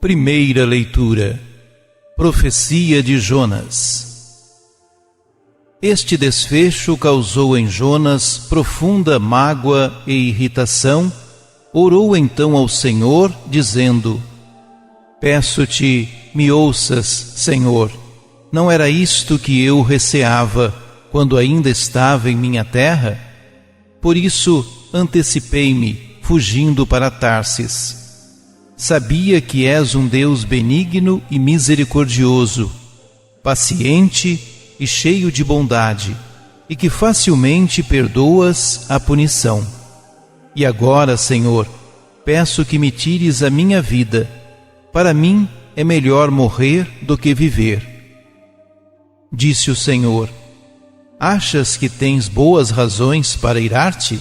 Primeira leitura. Profecia de Jonas. Este desfecho causou em Jonas profunda mágoa e irritação. Orou então ao Senhor, dizendo: Peço-te, me ouças, Senhor. Não era isto que eu receava quando ainda estava em minha terra? Por isso antecipei-me, fugindo para Tarsis. Sabia que és um Deus benigno e misericordioso, paciente e cheio de bondade, e que facilmente perdoas a punição. E agora, Senhor, peço que me tires a minha vida. Para mim é melhor morrer do que viver. Disse o Senhor: Achas que tens boas razões para irar-te?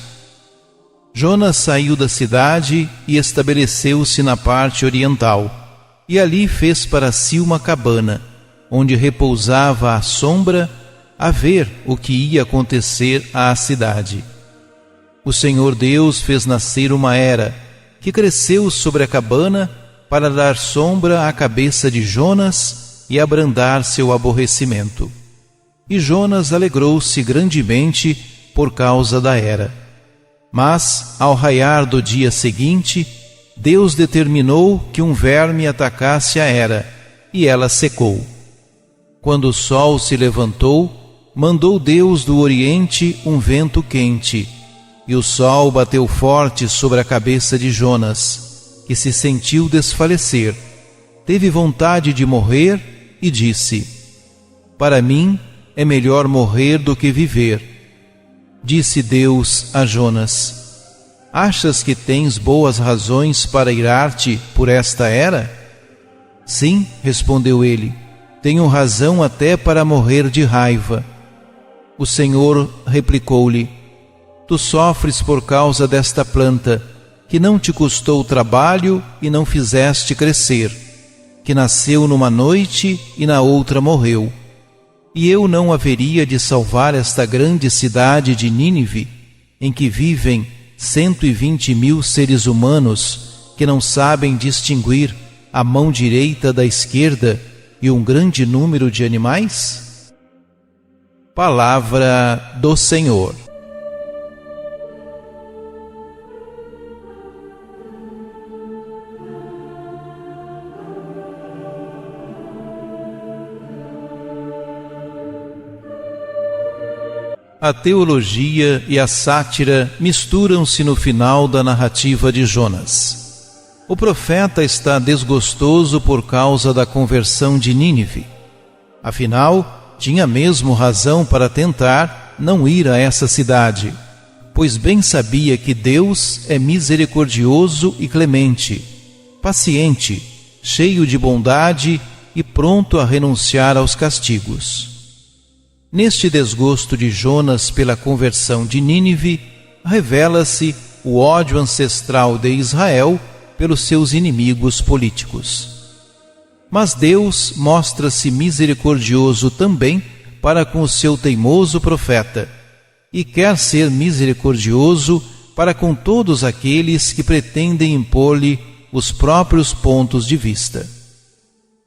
Jonas saiu da cidade e estabeleceu-se na parte oriental, e ali fez para si uma cabana, onde repousava à sombra, a ver o que ia acontecer à cidade. O Senhor Deus fez nascer uma era, que cresceu sobre a cabana para dar sombra à cabeça de Jonas e abrandar seu aborrecimento. E Jonas alegrou-se grandemente por causa da era. Mas, ao raiar do dia seguinte, Deus determinou que um verme atacasse a era, e ela secou. Quando o sol se levantou, mandou Deus do oriente um vento quente, e o sol bateu forte sobre a cabeça de Jonas, que se sentiu desfalecer. Teve vontade de morrer e disse: Para mim é melhor morrer do que viver. Disse Deus a Jonas: Achas que tens boas razões para irar-te por esta era? Sim, respondeu ele, tenho razão até para morrer de raiva. O Senhor replicou-lhe: Tu sofres por causa desta planta, que não te custou trabalho e não fizeste crescer, que nasceu numa noite e na outra morreu. E eu não haveria de salvar esta grande cidade de Nínive, em que vivem 120.000 seres humanos que não sabem distinguir a mão direita da esquerda e um grande número de animais? Palavra do Senhor. A teologia e a sátira misturam-se no final da narrativa de Jonas. O profeta está desgostoso por causa da conversão de Nínive. Afinal, tinha mesmo razão para tentar não ir a essa cidade, pois bem sabia que Deus é misericordioso e clemente, paciente, cheio de bondade e pronto a renunciar aos castigos. Neste desgosto de Jonas pela conversão de Nínive, revela-se o ódio ancestral de Israel pelos seus inimigos políticos. Mas Deus mostra-se misericordioso também para com o seu teimoso profeta, e quer ser misericordioso para com todos aqueles que pretendem impor-lhe os próprios pontos de vista.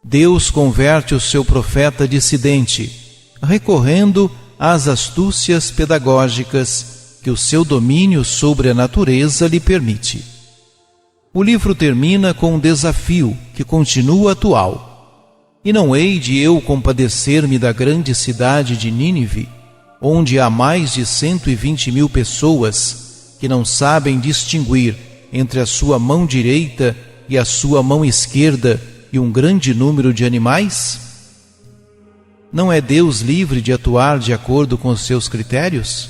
Deus converte o seu profeta dissidente, recorrendo às astúcias pedagógicas que o seu domínio sobre a natureza lhe permite. O livro termina com um desafio que continua atual. E não hei de eu compadecer-me da grande cidade de Nínive, onde há mais de 120.000 pessoas que não sabem distinguir entre a sua mão direita e a sua mão esquerda e um grande número de animais? Não é Deus livre de atuar de acordo com os seus critérios?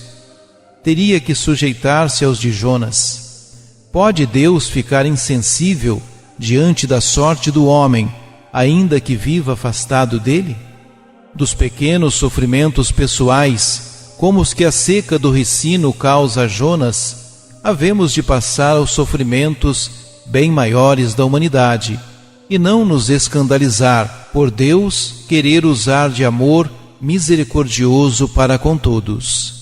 Teria que sujeitar-se aos de Jonas. Pode Deus ficar insensível diante da sorte do homem, ainda que viva afastado dele? Dos pequenos sofrimentos pessoais, como os que a seca do ricino causa a Jonas, havemos de passar aos sofrimentos bem maiores da humanidade, e não nos escandalizar por Deus querer usar de amor misericordioso para com todos.